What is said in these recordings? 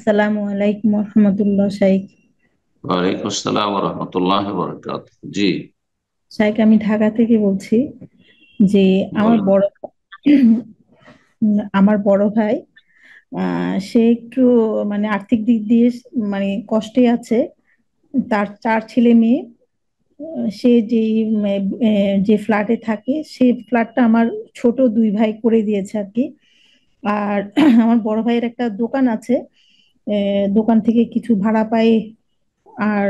আসসালামু আলাইকুম রহমতুল্লাহ শাইখ। ওয়ালাইকুম আসসালাম রহমতুল্লাহ বরকাত। জি, শাইখ, আমি ঢাকা থেকে বলছি যে আমার বলেন। বড় আমার বড় ভাই সে একটু মানে আর্থিক দিক দিয়ে মানে কষ্টে আছে। তার 4 ছেলে মেয়ে। সে যে যে ফ্ল্যাটে থাকে সেই ফ্ল্যাটটা আমার ছোট 2 ভাই করে দিয়েছে আর কি। আর আমার বড় ভাইয়ের একটা দোকান আছে। দোকান থেকে কিছু ভাড়া পাই। আর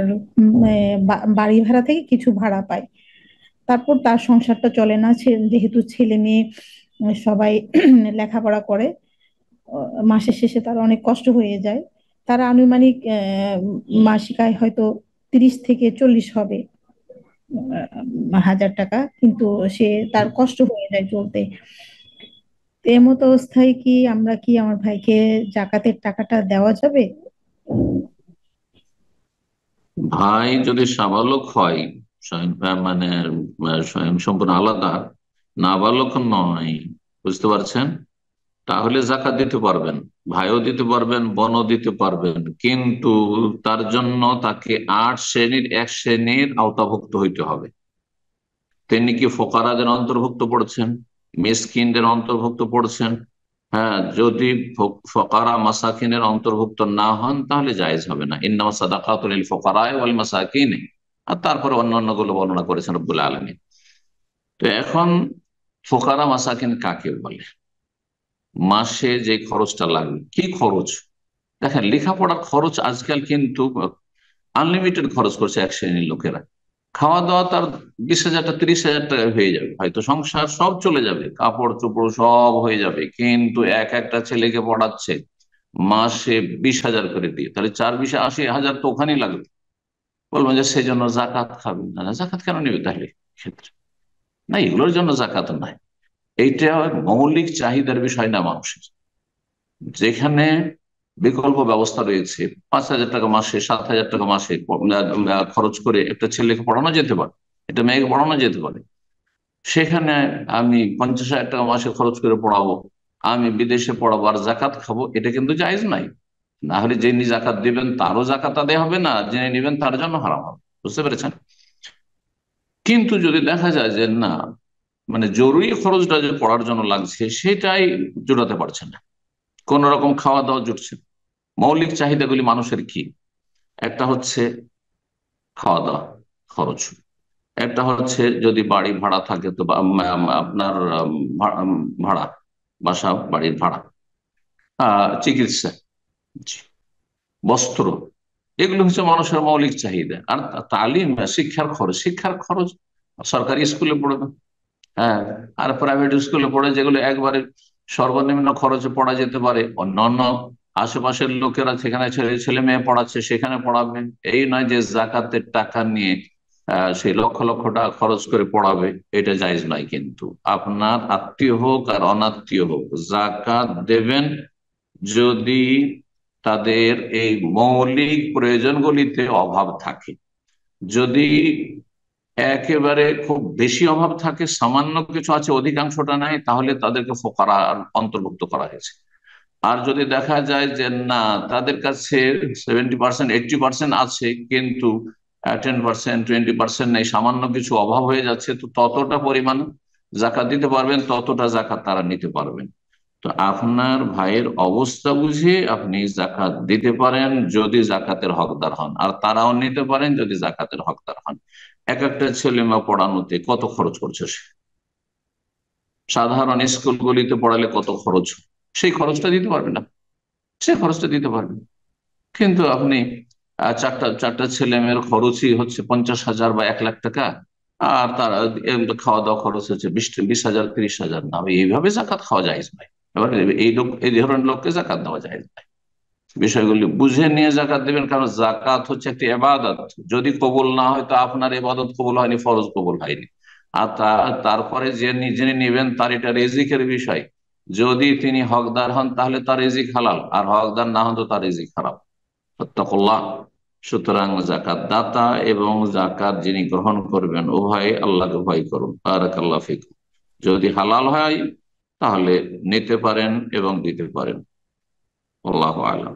বাড়ি ভাড়া থেকে কিছু ভাড়া পায়। তারপর তার সংসারটা চলে না, যেহেতু ছেলে মেয়ে সবাই লেখাপড়া করে। মাসের শেষে তার অনেক কষ্ট হয়ে যায়। তার আনুমানিক মাসিক আয় হয়তো 30 থেকে 40 হবে, হাজার টাকা, কিন্তু সে তার কষ্ট হয়ে যায় চলতে। তো এমত অবস্থায় কি আমরা কি আমার ভাইকে জাকাতের টাকাটা দেওয়া যাবে? ভাই যদি সাবালক হয়, মানে স্বয়ং সম্পূর্ণ আলাদা, নাবালক নয়, বুঝতে পারছেন, তাহলে জাকাত দিতে পারবেন। ভাইও দিতে পারবেন, বোনও দিতে পারবেন, কিন্তু তার জন্য তাকে 8 শ্রেণীর এক শ্রেণীর আওতাভুক্ত হইতে হবে। তিনি কি ফোকারাদের অন্তর্ভুক্ত পড়ছেন, মিসকিনদের অন্তর্ভুক্ত পড়ছেন? হ্যাঁ, যদি ফোকারা মাসাকিনের অন্তর্ভুক্ত না হন তাহলে জায়েজ হবে না। ইন্নামা সাদাকাতুল লিল ফুকারায়ে ওয়াল মাসাকিন, আর তারপরে অন্যান্য গুলো বর্ণনা করেছেন রব্বুল আলামিন। তো এখন ফোকারা মাসাকিন কাকে বলে? মাসে যে খরচটা লাগবে, কি খরচ? দেখেন, লেখাপড়ার খরচ আজকাল কিন্তু আনলিমিটেড খরচ করছে এক শ্রেণীর লোকেরা। খাওয়া দাওয়া তার 20,000 30,000 টাকা হয়ে যাবে, হয়তো সংসার সব চলে যাবে, কাপড় চোপড় সব হয়ে যাবে, কিন্তু এক একটা ছেলেকে পড়াচ্ছে মাসে 20,000 করে দিয়ে, তাহলে 4 20 80,000 তো ওখানেই লাগবে। বলবেন যে সেই জন্য জাকাত খাবে না, না, জাকাত কেন নেবে তাহলে ক্ষেত্রে? না, এগুলোর জন্য জাকাত নাই। এইটা মৌলিক চাহিদার বিষয় না মানুষের। যেখানে বিকল্প ব্যবস্থা রয়েছে, 5,000 টাকা মাসে, 7,000 টাকা মাসে খরচ করে একটা ছেলেকে পড়ানো যেতে পারে, একটা মেয়েকে পড়ানো যেতে পারে। সেখানে আমি 50,000 টাকা মাসে খরচ করে পড়াবো, আমি বিদেশে পড়াবো আর জাকাত খাবো, এটা কিন্তু জায়েজ নাই। না হলে যিনি জাকাত দিবেন তারও জাকাত আদায় হবে না, যিনি নিবেন তার জন্য হারাম হবে। বুঝতে পেরেছেন? কিন্তু যদি দেখা যায় যে না, মানে জরুরি খরচটা যে পড়ার জন্য লাগছে সেটাই জোটাতে পারছে না, কোন রকম খাওয়া দাওয়া জুটছে না। মৌলিক চাহিদাগুলি মানুষের কি? একটা হচ্ছে খাওয়া দাওয়া খরচ, একটা হচ্ছে যদি বাড়ি ভাড়া থাকে তো আপনার ভাড়া, বাসা বাড়ির ভাড়া, চিকিৎসা, জি, বস্ত্র, এগুলো হচ্ছে মানুষের মৌলিক চাহিদা। আর তালিম, শিক্ষার খরচ, শিক্ষার খরচ সরকারি স্কুলে পড়বে, হ্যাঁ, আর প্রাইভেট স্কুলে পড়ে যেগুলো একবারে সর্বনিম্ন খরচে পড়া যেতে পারে, অন্যান্য আশেপাশের লোকেরা সেখানে ছেলে ছেলে মেয়ে পড়াচ্ছে সেখানে পড়াবে। এই নয় যে জাকাতের টাকা নিয়ে সেই লক্ষ লক্ষ টাকা খরচ করে পড়াবে, এটা জায়েজ নয়। কিন্তু আপনার আত্মীয় হোক আর অনাত্মীয় হোক, জাকাত দেবেন যদি তাদের এই মৌলিক প্রয়োজনগুলিতে অভাব থাকে। যদি একেবারে খুব বেশি অভাব থাকে, সামান্য কিছু আছে অধিকাংশটা নাই, তাহলে তাদেরকে ফোকারা অন্তর্ভুক্ত করা হয়েছে। আর যদি দেখা যায় যে না, তাদের কাছে 70% 80% আছে, কিন্তু 10% 20% নেই, সামান্য কিছু অভাব হয়ে যাচ্ছে, তো ততটা পরিমাণ জাকাত দিতে পারবেন, ততটা জাকাত তারা নিতে পারবেন। তো আপনার ভাইয়ের অবস্থা বুঝে আপনি জাকাত দিতে পারেন যদি জাকাতের হকদার হন, আর তারাও নিতে পারেন যদি জাকাতের হকদার হন। এক একটা ছেলে মেয়ে পড়ানোতে কত খরচ করছে সে, সাধারণ স্কুলগুলিতে পড়ালে কত খরচ, সেই খরচটা দিতে পারবে না, সে খরচটা দিতে পারবে। কিন্তু আপনি চারটা চারটা ছেলে মেয়ের খরচই হচ্ছে 50,000 বা 1 লাখ টাকা, আর তার খাওয়া দাওয়া খরচ হচ্ছে 20,000 30,000, না, এইভাবে জাকাত খাওয়া যায় ভাই। এবার এই লোক, এই ধরনের লোককে জাকাত দেওয়া যায় না। বিষয়গুলি বুঝে নিয়ে জাকাত দেবেন, কারণ জাকাত হচ্ছে একটি ইবাদত। যদি কবুল না হয় তো আপনার ইবাদত কবুল হয়নি, ফরজ কবুল হয়নি। আর তারপরে যে যিনি নেবেন তার এটা রিজিকের বিষয়। যদি তিনি হকদার হন তাহলে তার রিজিক হালাল, আর হকদার না হন তো তার রিজিক হারাম। ফাত্তাকুল্লাহ। সুতরাং জাকাত দাতা এবং জাকাত যিনি গ্রহণ করবেন উভয় আল্লাহকে ভয় করুন। বারাকাল্লাহ ফিকুম। যদি হালাল হয় তাহলে নিতে পারেন এবং দিতে পারেন। আল্লাহু আলাম।